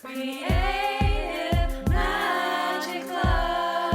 Creative Magic Club.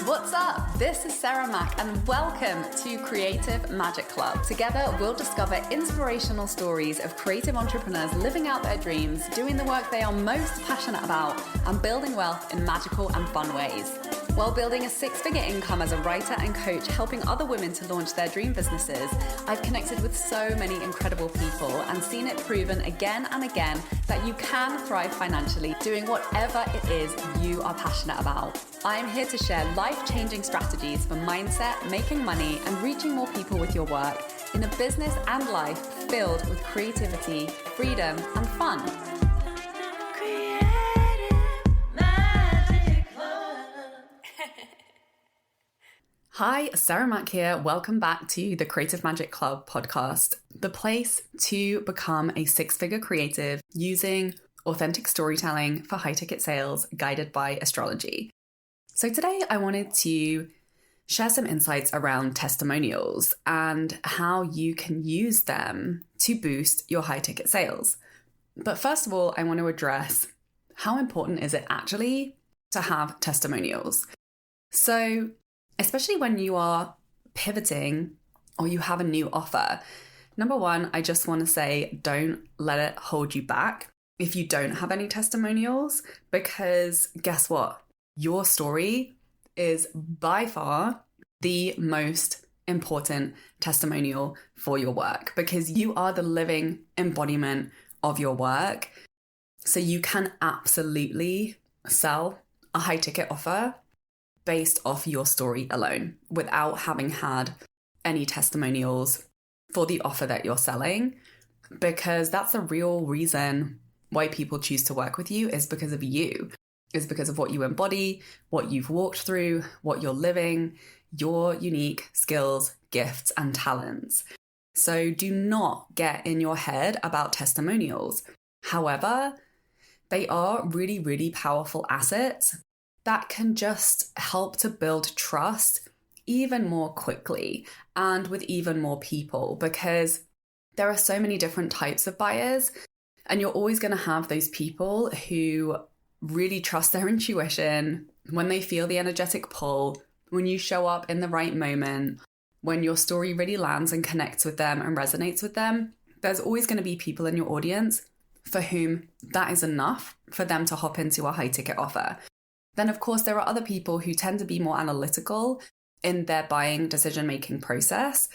What's up? This is Sarah Mack and welcome to Creative Magic Club. Together, we'll discover inspirational stories of creative entrepreneurs living out their dreams, doing the work they are most passionate about, and building wealth in magical and fun ways. While building a six-figure income as a writer and coach, helping other women to launch their dream businesses, I've connected with so many incredible people and seen it proven again and again that you can thrive financially doing whatever it is you are passionate about. I'm here to share life-changing strategies for mindset, making money, and reaching more people with your work in a business and life filled with creativity, freedom, and fun. Hi, Sarah Mack here. Welcome back to the Creative Magic Club podcast, the place to become a six-figure creative using authentic storytelling for high-ticket sales guided by astrology. So today I wanted to share some insights around testimonials and how you can use them to boost your high-ticket sales. But first of all, I want to address how important is it actually to have testimonials. So especially when you are pivoting or you have a new offer. Number one, I just want to say, don't let it hold you back if you don't have any testimonials, because guess what? Your story is by far the most important testimonial for your work because you are the living embodiment of your work. So you can absolutely sell a high ticket offer based off your story alone without having had any testimonials for the offer that you're selling, because that's the real reason why people choose to work with you is because of you, is because of what you embody, what you've walked through, what you're living, your unique skills, gifts, and talents. So do not get in your head about testimonials. However, they are really, really powerful assets that can just help to build trust even more quickly and with even more people, because there are so many different types of buyers and you're always going to have those people who really trust their intuition when they feel the energetic pull, when you show up in the right moment, when your story really lands and connects with them and resonates with them. There's always going to be people in your audience for whom that is enough for them to hop into a high ticket offer. Then, of course, there are other people who tend to be more analytical in their buying decision-making process,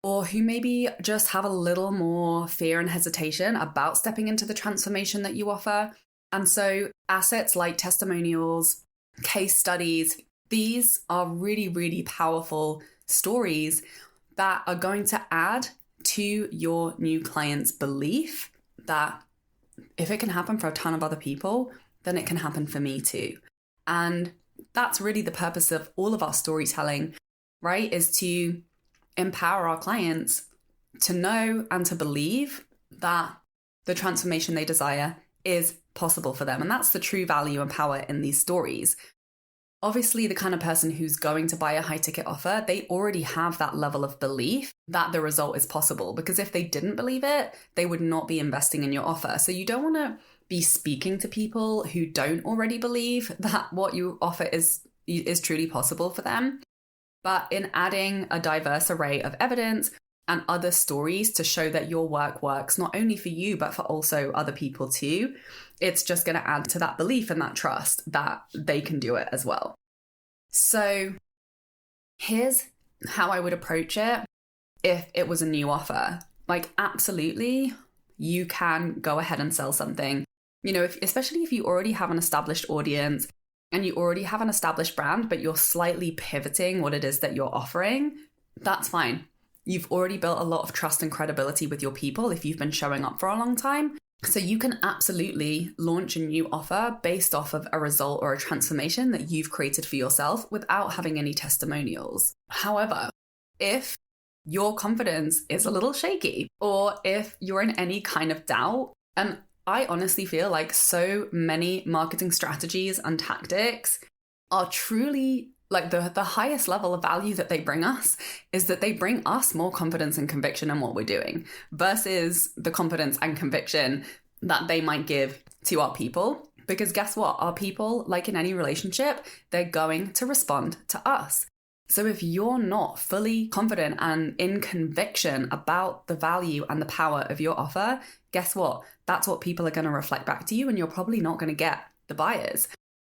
or who maybe just have a little more fear and hesitation about stepping into the transformation that you offer. And so assets like testimonials, case studies, these are really, really powerful stories that are going to add to your new client's belief that if it can happen for a ton of other people, then it can happen for me too. And that's really the purpose of all of our storytelling, right? Is to empower our clients to know and to believe that the transformation they desire is possible for them. And that's the true value and power in these stories. Obviously, the kind of person who's going to buy a high ticket offer, they already have that level of belief that the result is possible, because if they didn't believe it, they would not be investing in your offer. So you don't want to be speaking to people who don't already believe that what you offer is truly possible for them. But in adding a diverse array of evidence and other stories to show that your work works not only for you, but for also other people too, it's just going to add to that belief and that trust that they can do it as well. So here's how I would approach it if it was a new offer. Like, absolutely, you can go ahead and sell something. You know, especially if you already have an established audience and you already have an established brand, but you're slightly pivoting what it is that you're offering, that's fine. You've already built a lot of trust and credibility with your people if you've been showing up for a long time. So you can absolutely launch a new offer based off of a result or a transformation that you've created for yourself without having any testimonials. However, if your confidence is a little shaky, or if you're in any kind of doubt, and I honestly feel like so many marketing strategies and tactics are truly like the highest level of value that they bring us is that they bring us more confidence and conviction in what we're doing versus the confidence and conviction that they might give to our people. Because guess what? Our people, like in any relationship, they're going to respond to us. So if you're not fully confident and in conviction about the value and the power of your offer, guess what? That's what people are going to reflect back to you, and you're probably not going to get the buyers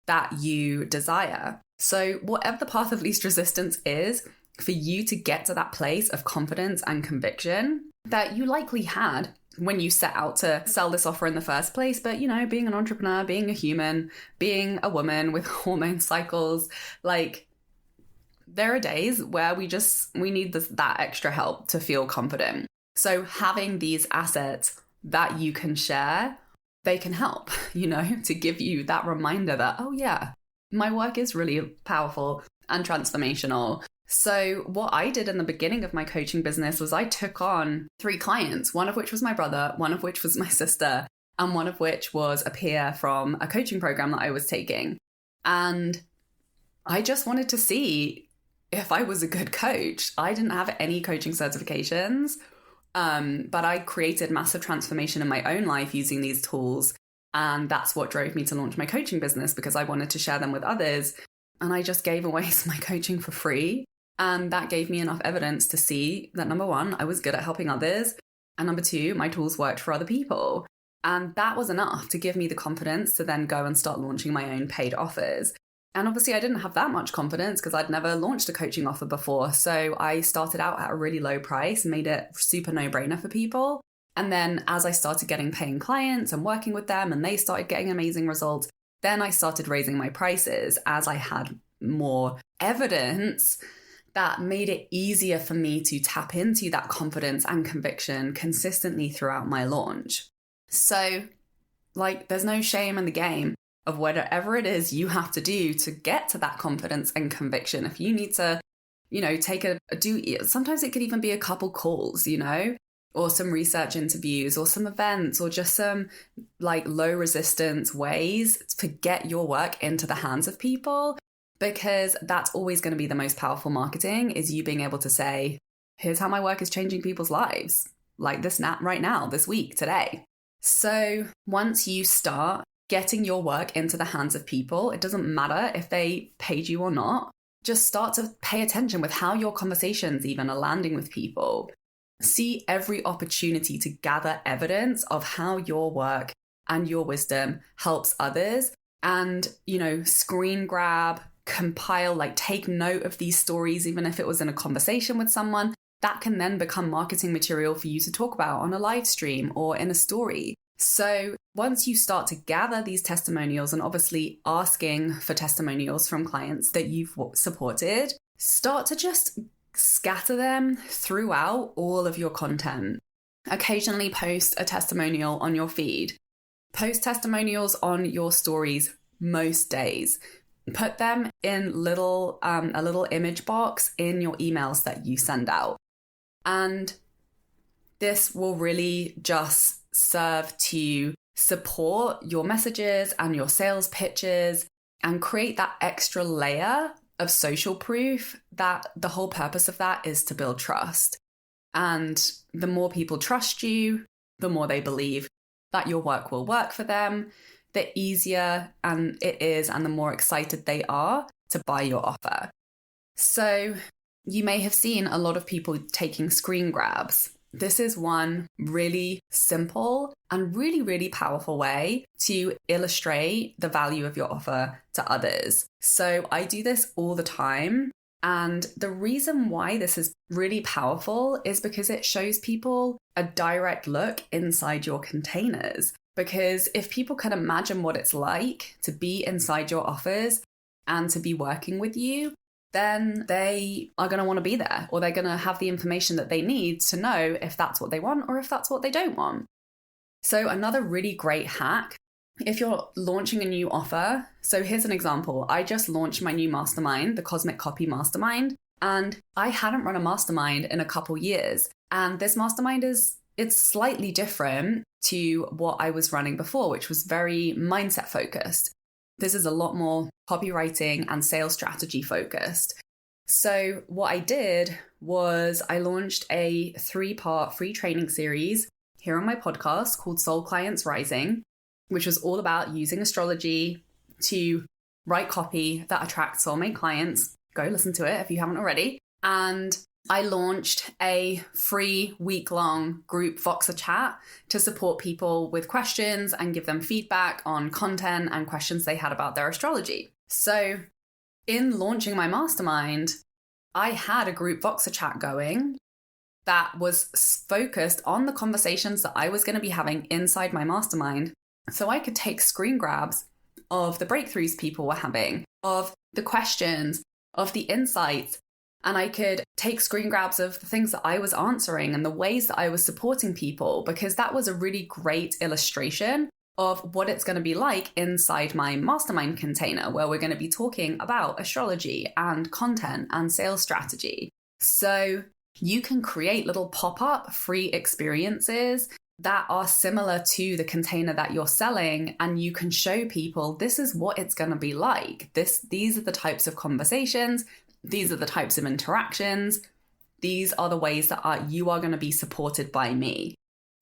that you desire. So whatever the path of least resistance is for you to get to that place of confidence and conviction that you likely had when you set out to sell this offer in the first place. But, you know, being an entrepreneur, being a human, being a woman with hormone cycles, like there are days where we need that extra help to feel confident. So having these assets that you can share, they can help, you know, to give you that reminder that, oh yeah, my work is really powerful and transformational. So what I did in the beginning of my coaching business was I took on 3 clients, one of which was my brother, one of which was my sister, and one of which was a peer from a coaching program that I was taking. And I just wanted to see if I was a good coach. I didn't have any coaching certifications, but I created massive transformation in my own life using these tools. And that's what drove me to launch my coaching business, because I wanted to share them with others. And I just gave away my coaching for free. And that gave me enough evidence to see that, number 1, I was good at helping others. And number 2, my tools worked for other people. And that was enough to give me the confidence to then go and start launching my own paid offers. And obviously I didn't have that much confidence because I'd never launched a coaching offer before. So I started out at a really low price and made it super no-brainer for people. And then as I started getting paying clients and working with them and they started getting amazing results, then I started raising my prices as I had more evidence that made it easier for me to tap into that confidence and conviction consistently throughout my launch. So, like, there's no shame in the game of whatever it is you have to do to get to that confidence and conviction. If you need to, you know, sometimes it could even be a couple calls, you know, or some research interviews or some events or just some like low resistance ways to get your work into the hands of people. Because that's always going to be the most powerful marketing, is you being able to say, here's how my work is changing people's lives, like this right now, this week, today. So once you start getting your work into the hands of people, it doesn't matter if they paid you or not, just start to pay attention with how your conversations even are landing with people. See every opportunity to gather evidence of how your work and your wisdom helps others, and, you know, screen grab, compile, like take note of these stories, even if it was in a conversation with someone, that can then become marketing material for you to talk about on a live stream or in a story. So once you start to gather these testimonials, and obviously asking for testimonials from clients that you've supported, start to just scatter them throughout all of your content. Occasionally post a testimonial on your feed. Post testimonials on your stories most days. Put them in a little image box in your emails that you send out. And this will really just serve to support your messages and your sales pitches and create that extra layer of social proof, that the whole purpose of that is to build trust. And the more people trust you, the more they believe that your work will work for them, the easier it is and the more excited they are to buy your offer. So you may have seen a lot of people taking screen grabs. This is one really simple and really, really powerful way to illustrate the value of your offer to others. So I do this all the time. And the reason why this is really powerful is because it shows people a direct look inside your containers. Because if people can imagine what it's like to be inside your offers and to be working with you, then they are going to want to be there, or they're going to have the information that they need to know if that's what they want or if that's what they don't want. So another really great hack, if you're launching a new offer. So here's an example. I just launched my new mastermind, the Cosmic Copy Mastermind, and I hadn't run a mastermind in a couple years. And this mastermind it's slightly different to what I was running before, which was very mindset focused. This is a lot more copywriting and sales strategy focused. So what I did was I launched a 3-part free training series here on my podcast called Soul Clients Rising, which was all about using astrology to write copy that attracts soulmate clients. Go listen to it if you haven't already. And I launched a free week-long group Voxer chat to support people with questions and give them feedback on content and questions they had about their astrology. So in launching my mastermind, I had a group Voxer chat going that was focused on the conversations that I was going to be having inside my mastermind. So I could take screen grabs of the breakthroughs people were having, of the questions, of the insights, and I could take screen grabs of the things that I was answering and the ways that I was supporting people, because that was a really great illustration of what it's going to be like inside my mastermind container, where we're going to be talking about astrology and content and sales strategy. So you can create little pop-up free experiences that are similar to the container that you're selling, and you can show people this is what it's going to be like. These are the types of conversations, these are the types of interactions, these are the ways that you are going to be supported by me.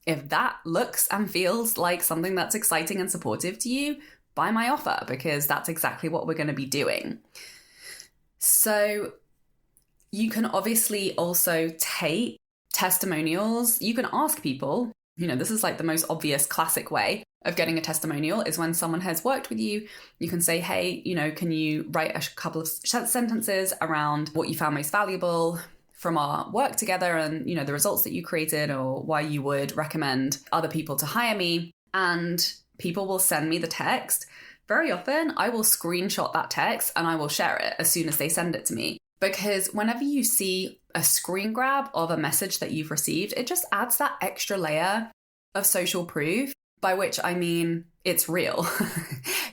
If that looks and feels like something that's exciting and supportive to you, buy my offer, because that's exactly what we're going to be doing. So you can obviously also take testimonials. You can ask people, this is like the most obvious classic way of getting a testimonial is when someone has worked with you. You can say, hey, can you write a couple of sentences around what you found most valuable from our work together and, the results that you created, or why you would recommend other people to hire me. And people will send me the text. Very often I will screenshot that text and I will share it as soon as they send it to me. Because whenever you see a screen grab of a message that you've received, it just adds that extra layer of social proof, by which I mean it's real,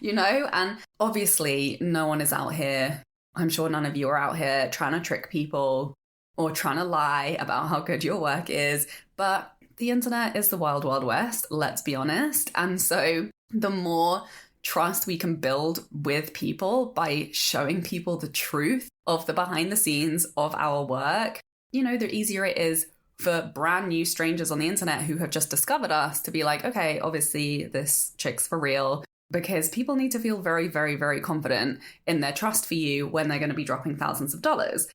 and obviously no one is out here. I'm sure none of you are out here trying to trick people or trying to lie about how good your work is, but the internet is the wild, wild west, let's be honest. And so the more trust we can build with people by showing people the truth of the behind the scenes of our work, the easier it is for brand new strangers on the internet who have just discovered us to be like, okay, obviously this chick's for real, because people need to feel very, very, very confident in their trust for you when they're going to be dropping thousands of dollars.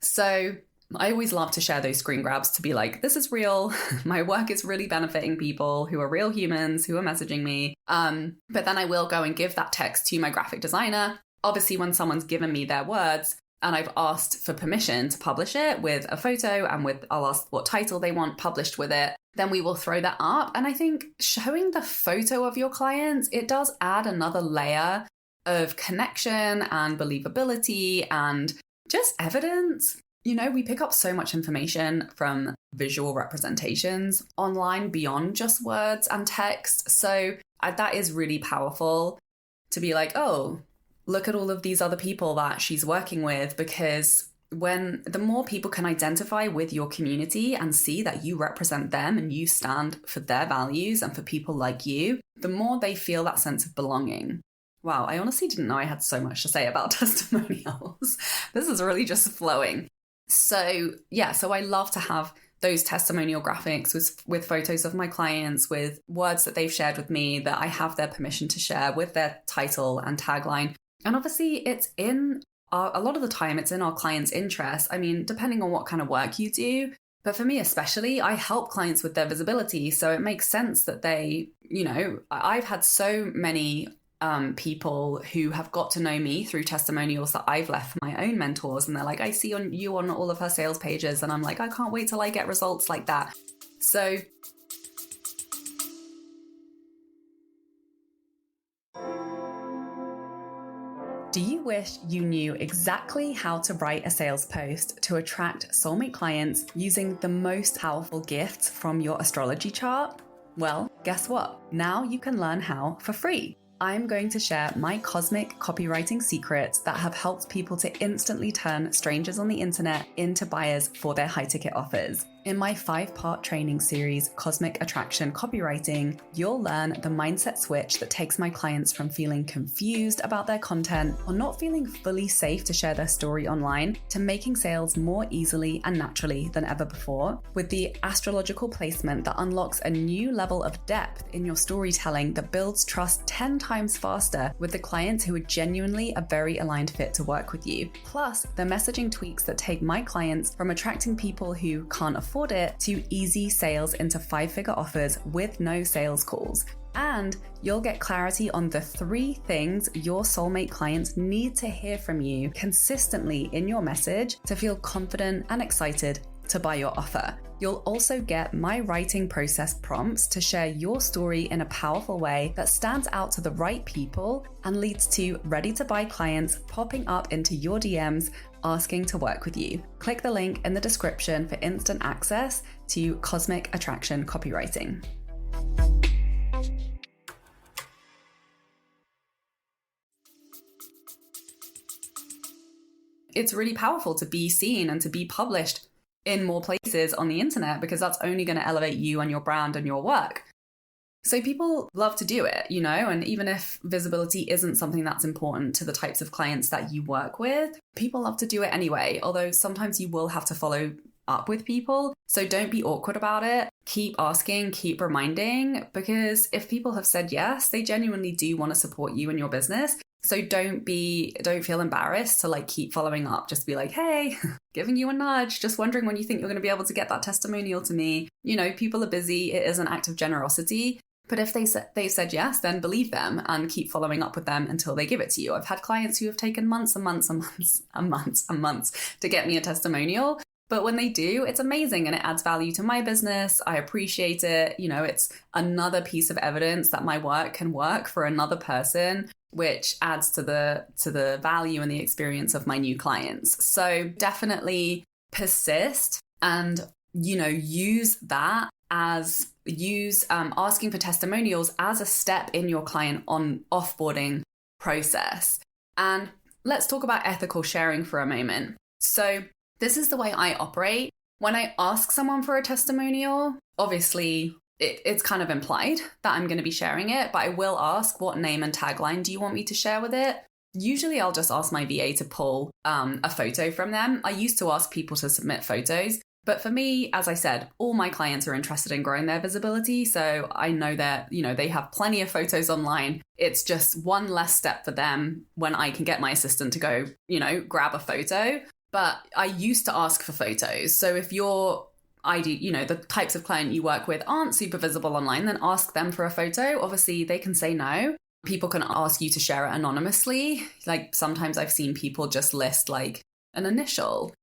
So I always love to share those screen grabs to be like, this is real. My work is really benefiting people who are real humans who are messaging me. But then I will go and give that text to my graphic designer. Obviously, when someone's given me their words and I've asked for permission to publish it with a photo and I'll ask what title they want published with it, then we will throw that up. And I think showing the photo of your clients, it does add another layer of connection and believability and just evidence. We pick up so much information from visual representations online beyond just words and text. So that is really powerful to be like, oh, look at all of these other people that she's working with, because when the more people can identify with your community and see that you represent them and you stand for their values and for people like you, the more they feel that sense of belonging. Wow, I honestly didn't know I had so much to say about testimonials. This is really just flowing. So I love to have those testimonial graphics with photos of my clients, with words that they've shared with me that I have their permission to share, with their title and tagline. And obviously it's a lot of the time it's in our clients' interest. I mean, depending on what kind of work you do, but for me especially, I help clients with their visibility. So it makes sense that they, I've had so many people who have got to know me through testimonials that I've left for my own mentors, and they're like, I see you on all of her sales pages, and I'm like, I can't wait till I get results like that. So do you wish you knew exactly how to write a sales post to attract soulmate clients using the most powerful gifts from your astrology chart? Well, guess what? Now you can learn how for free. I'm going to share my cosmic copywriting secrets that have helped people to instantly turn strangers on the internet into buyers for their high-ticket offers. In my 5-part training series, Cosmic Attraction Copywriting, you'll learn the mindset switch that takes my clients from feeling confused about their content or not feeling fully safe to share their story online to making sales more easily and naturally than ever before, with the astrological placement that unlocks a new level of depth in your storytelling that builds trust 10 times faster with the clients who are genuinely a very aligned fit to work with you. Plus, the messaging tweaks that take my clients from attracting people who can't afford it to easy sales into 5-figure offers with no sales calls. And you'll get clarity on the 3 things your soulmate clients need to hear from you consistently in your message to feel confident and excited to buy your offer. You'll also get my writing process prompts to share your story in a powerful way that stands out to the right people and leads to ready to buy clients popping up into your DMs asking to work with you. Click the link in the description for instant access to Cosmic Attraction Copywriting. It's really powerful to be seen and to be published in more places on the internet, because that's only going to elevate you and your brand and your work. So people love to do it, and even if visibility isn't something that's important to the types of clients that you work with, people love to do it anyway, although sometimes you will have to follow up with people. So don't be awkward about it. Keep asking, keep reminding, because if people have said yes, they genuinely do want to support you and your business. So don't feel embarrassed to keep following up. Just be like, hey, giving you a nudge, just wondering when you think you're going to be able to get that testimonial to me. People are busy. It is an act of generosity. But if they said yes, then believe them and keep following up with them until they give it to you. I've had clients who have taken months and months and months and months and months to get me a testimonial. But when they do, it's amazing and it adds value to my business. I appreciate it. It's another piece of evidence that my work can work for another person, which adds to the value and the experience of my new clients. So definitely persist and, use asking for testimonials as a step in your client offboarding process. And let's talk about ethical sharing for a moment. So this is the way I operate. When I ask someone for a testimonial, obviously it's kind of implied that I'm going to be sharing it, but I will ask, what name and tagline do you want me to share with it? Usually I'll just ask my VA to pull a photo from them. I used to ask people to submit photos, but for me, as I said, all my clients are interested in growing their visibility. So I know that, they have plenty of photos online. It's just one less step for them when I can get my assistant to go, grab a photo. But I used to ask for photos. So if your the types of client you work with aren't super visible online, then ask them for a photo. Obviously, they can say no. People can ask you to share it anonymously. Sometimes I've seen people just list an initial,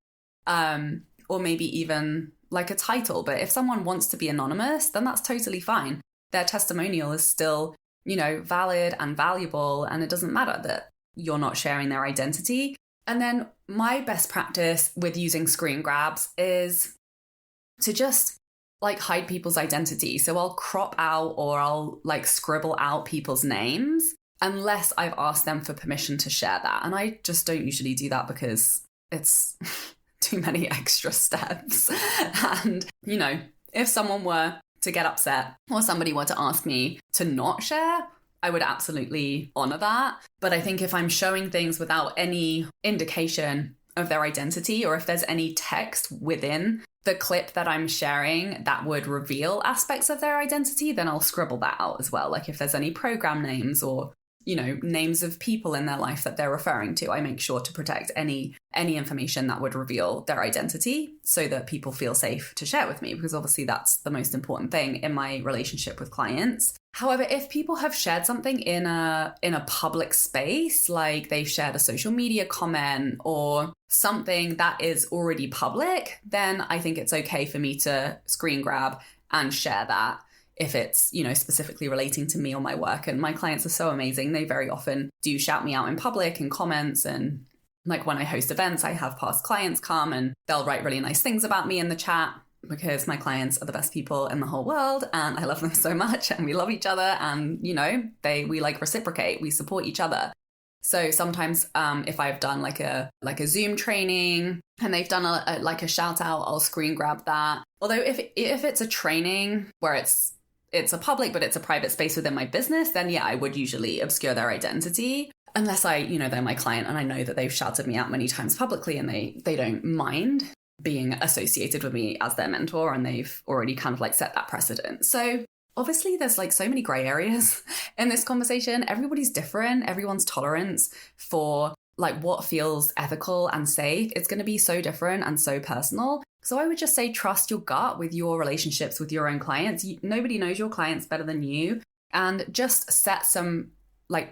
or maybe even a title. But if someone wants to be anonymous, then that's totally fine. Their testimonial is still, valid and valuable, and it doesn't matter that you're not sharing their identity. And then my best practice with using screen grabs is to just hide people's identity. So I'll crop out or I'll scribble out people's names unless I've asked them for permission to share that. And I just don't usually do that because it's too many extra steps. And, if someone were to get upset or somebody were to ask me to not share, I would absolutely honor that. But I think if I'm showing things without any indication of their identity, or if there's any text within the clip that I'm sharing that would reveal aspects of their identity, then I'll scribble that out as well. If there's any program names or, names of people in their life that they're referring to, I make sure to protect any information that would reveal their identity so that people feel safe to share with me, because obviously that's the most important thing in my relationship with clients. However, if people have shared something in a public space, like they've shared a social media comment or something that is already public, then I think it's okay for me to screen grab and share that if it's, specifically relating to me or my work. And my clients are so amazing. They very often do shout me out in public in comments. And when I host events, I have past clients come and they'll write really nice things about me in the chat, because my clients are the best people in the whole world and I love them so much and we love each other and, we reciprocate, we support each other. So sometimes if I've done like a Zoom training and they've done a shout out, I'll screen grab that. Although if it's a training where it's a public but it's a private space within my business, then yeah, I would usually obscure their identity. Unless they're my client and I know that they've shouted me out many times publicly and they don't mind being associated with me as their mentor and they've already kind of like set that precedent. So obviously, there's like so many gray areas in this conversation. Everybody's different. Everyone's tolerance for like what feels ethical and safe, it's going to be so different and so personal. So I would just say trust your gut with your relationships with your own clients. Nobody knows your clients better than you. And just set some like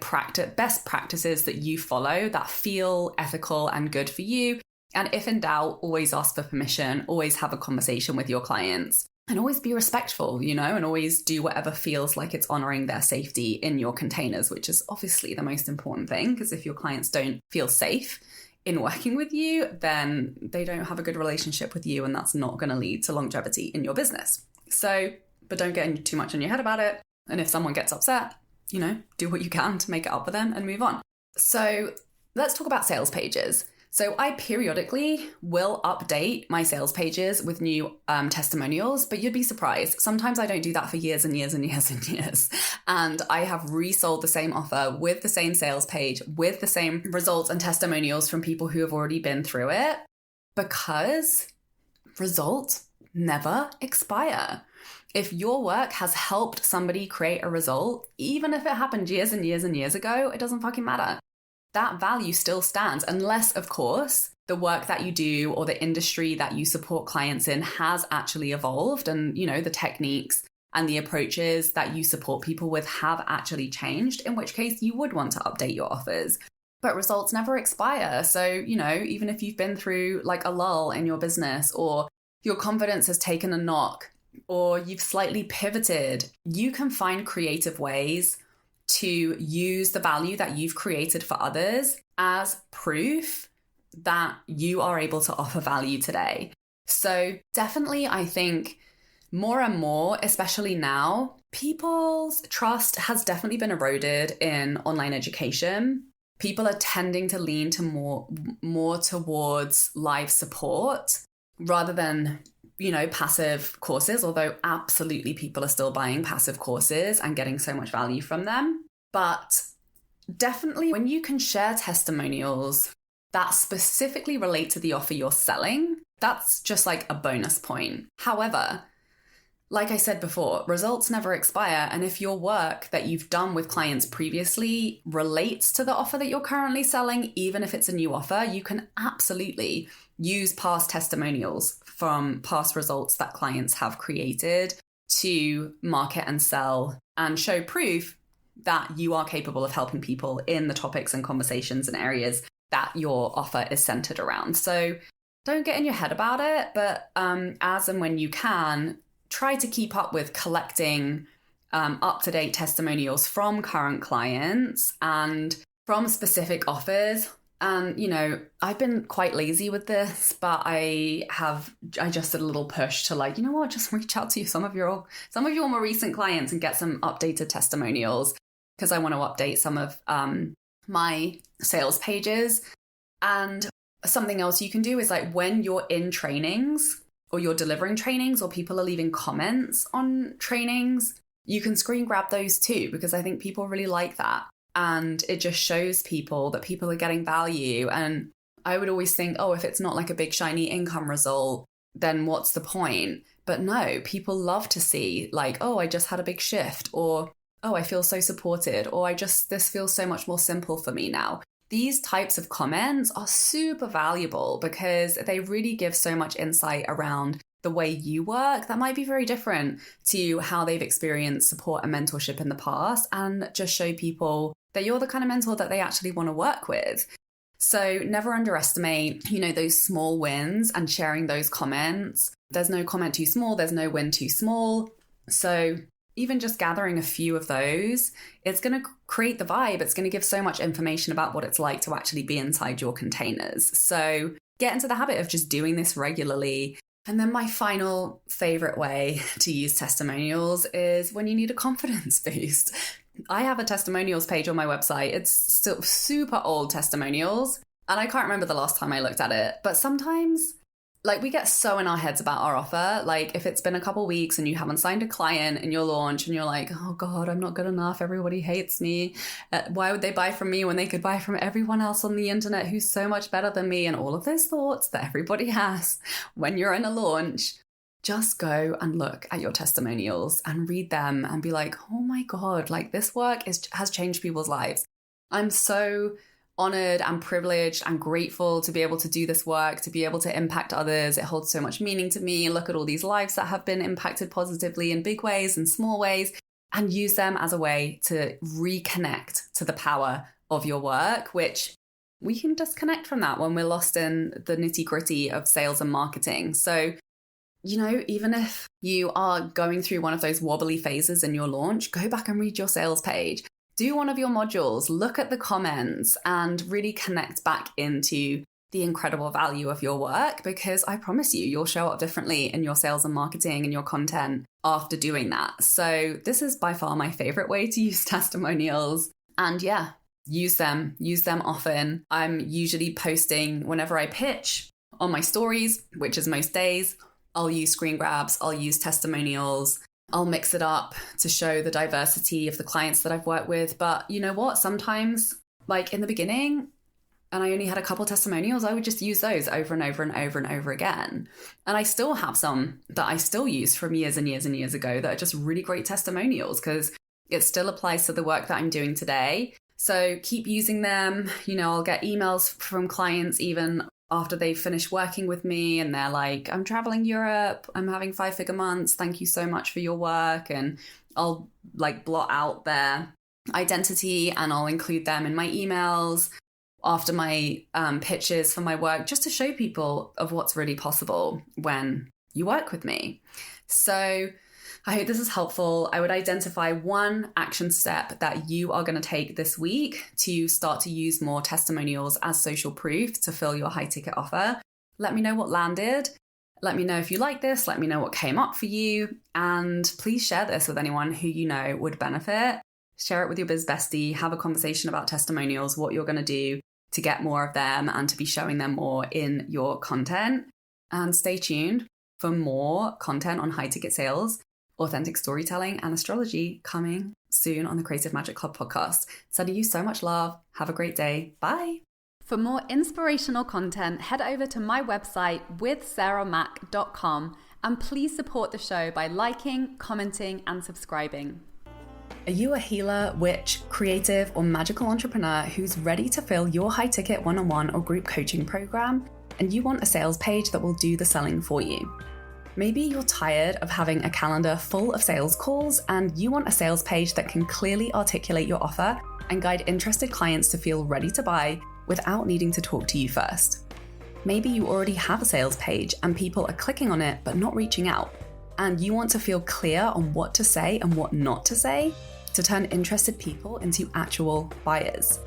best practices that you follow that feel ethical and good for you. And if in doubt, always ask for permission. Always have a conversation with your clients. And always be respectful, and always do whatever feels like it's honoring their safety in your containers, which is obviously the most important thing, because if your clients don't feel safe in working with you, then they don't have a good relationship with you, and that's not going to lead to longevity in your business. So, but don't get too much in your head about it. And if someone gets upset, do what you can to make it up for them and move on. So let's talk about sales pages. So I periodically will update my sales pages with new testimonials, but you'd be surprised. Sometimes I don't do that for years and years and years and years. And I have resold the same offer with the same sales page, with the same results and testimonials from people who have already been through it, because results never expire. If your work has helped somebody create a result, even if it happened years and years and years ago, it doesn't fucking matter. That value still stands, unless, of course, the work that you do or the industry that you support clients in has actually evolved and, the techniques and the approaches that you support people with have actually changed, in which case you would want to update your offers. But results never expire. So, even if you've been through like a lull in your business or your confidence has taken a knock or you've slightly pivoted, you can find creative ways to use the value that you've created for others as proof that you are able to offer value today. So definitely, I think more and more, especially now, people's trust has definitely been eroded in online education. People are tending to lean to more towards live support rather than passive courses, although absolutely people are still buying passive courses and getting so much value from them. But definitely when you can share testimonials that specifically relate to the offer you're selling, that's just like a bonus point. However, like I said before, results never expire. And if your work that you've done with clients previously relates to the offer that you're currently selling, even if it's a new offer, you can absolutely use past testimonials from past results that clients have created to market and sell and show proof that you are capable of helping people in the topics and conversations and areas that your offer is centered around. So don't get in your head about it, but as and when you can, try to keep up with collecting up-to-date testimonials from current clients and from specific offers. And, I've been quite lazy with this, but I just did a little push to just reach out to some of your more recent clients and get some updated testimonials, because I want to update some of my sales pages. And something else you can do is when you're in trainings or you're delivering trainings or people are leaving comments on trainings, you can screen grab those too, because I think people really like that. And it just shows people that people are getting value. And I would always think, if it's not like a big shiny income result, then what's the point? But no, people love to see I just had a big shift, or, I feel so supported, or this feels so much more simple for me now. These types of comments are super valuable because they really give so much insight around the way you work that might be very different to how they've experienced support and mentorship in the past, and just show people that you're the kind of mentor that they actually want to work with. So never underestimate, those small wins and sharing those comments. There's no comment too small. There's no win too small. So even just gathering a few of those, it's going to create the vibe. It's going to give so much information about what it's like to actually be inside your containers. So get into the habit of just doing this regularly. And then my final favorite way to use testimonials is when you need a confidence boost. I have a testimonials page on my website. It's still super old testimonials, and I can't remember the last time I looked at it. But sometimes, like, we get so in our heads about our offer. Like, if it's been a couple weeks and you haven't signed a client in your launch and you're like, oh God, I'm not good enough. Everybody hates me. Why would they buy from me when they could buy from everyone else on the internet who's so much better than me? And all of those thoughts that everybody has when you're in a launch. Just go and look at your testimonials and read them and be like, oh my God, like this work has changed people's lives. I'm so honored and privileged and grateful to be able to do this work, to be able to impact others. It holds so much meaning to me. Look at all these lives that have been impacted positively in big ways and small ways, and use them as a way to reconnect to the power of your work, which we can disconnect from that when we're lost in the nitty-gritty of sales and marketing. So, you know, even if you are going through one of those wobbly phases in your launch, go back and read your sales page. Do one of your modules, look at the comments, and really connect back into the incredible value of your work, because I promise you, you'll show up differently in your sales and marketing and your content after doing that. So this is by far my favorite way to use testimonials. And yeah, use them often. I'm usually posting whenever I pitch on my stories, which is most days. I'll use screen grabs, I'll use testimonials, I'll mix it up to show the diversity of the clients that I've worked with. But you know what? Sometimes, like in the beginning, and I only had a couple testimonials, I would just use those over and over and over and over again. And I still have some that I still use from years and years and years ago that are just really great testimonials, because it still applies to the work that I'm doing today. So keep using them. You know, I'll get emails from clients even after they've finished working with me, and they're like, I'm traveling Europe, I'm having 5-figure months, thank you so much for your work. And I'll like blot out their identity and I'll include them in my emails after my pitches for my work, just to show people of what's really possible when you work with me. So I hope this is helpful. I would identify one action step that you are going to take this week to start to use more testimonials as social proof to fill your high ticket offer. Let me know what landed. Let me know if you like this. Let me know what came up for you. And please share this with anyone who you know would benefit. Share it with your biz bestie. Have a conversation about testimonials, what you're going to do to get more of them and to be showing them more in your content. And stay tuned for more content on high ticket sales, authentic storytelling, and astrology coming soon on the Creative Magic Club podcast. Sending you so much love. Have a great day. Bye. For more inspirational content, head over to my website withsarahmac.com, and please support the show by liking, commenting, and subscribing. Are you a healer, witch, creative, or magical entrepreneur who's ready to fill your high ticket one-on-one or group coaching program, and you want a sales page that will do the selling for you? Maybe you're tired of having a calendar full of sales calls and you want a sales page that can clearly articulate your offer and guide interested clients to feel ready to buy without needing to talk to you first. Maybe you already have a sales page and people are clicking on it but not reaching out, and you want to feel clear on what to say and what not to say to turn interested people into actual buyers.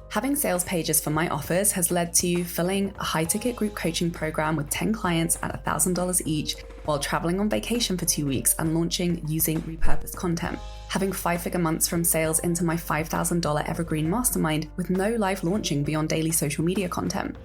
Having sales pages for my offers has led to filling a high-ticket group coaching program with 10 clients at $1,000 each while traveling on vacation for 2 weeks and launching using repurposed content. Having 5-figure months from sales into my $5,000 evergreen mastermind with no live launching beyond daily social media content.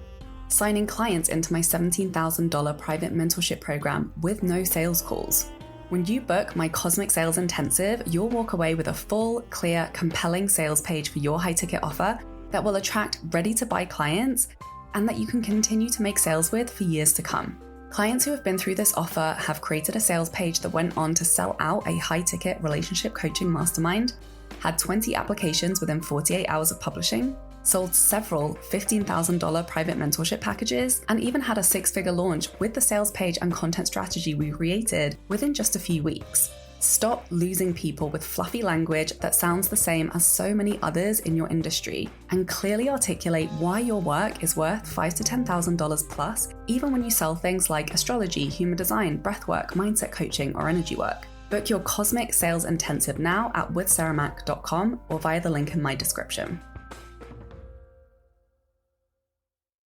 Signing clients into my $17,000 private mentorship program with no sales calls. When you book my Cosmic Sales Intensive, you'll walk away with a full, clear, compelling sales page for your high-ticket offer that will attract ready-to-buy clients and that you can continue to make sales with for years to come. Clients who have been through this offer have created a sales page that went on to sell out a high-ticket relationship coaching mastermind, had 20 applications within 48 hours of publishing, sold several $15,000 private mentorship packages, and even had a 6-figure launch with the sales page and content strategy we created within just a few weeks. Stop losing people with fluffy language that sounds the same as so many others in your industry, and clearly articulate why your work is worth $5,000 to $10,000 plus, even when you sell things like astrology, human design, breathwork, mindset coaching, or energy work. Book your Cosmic Sales Intensive now at withsarahmac.com or via the link in my description.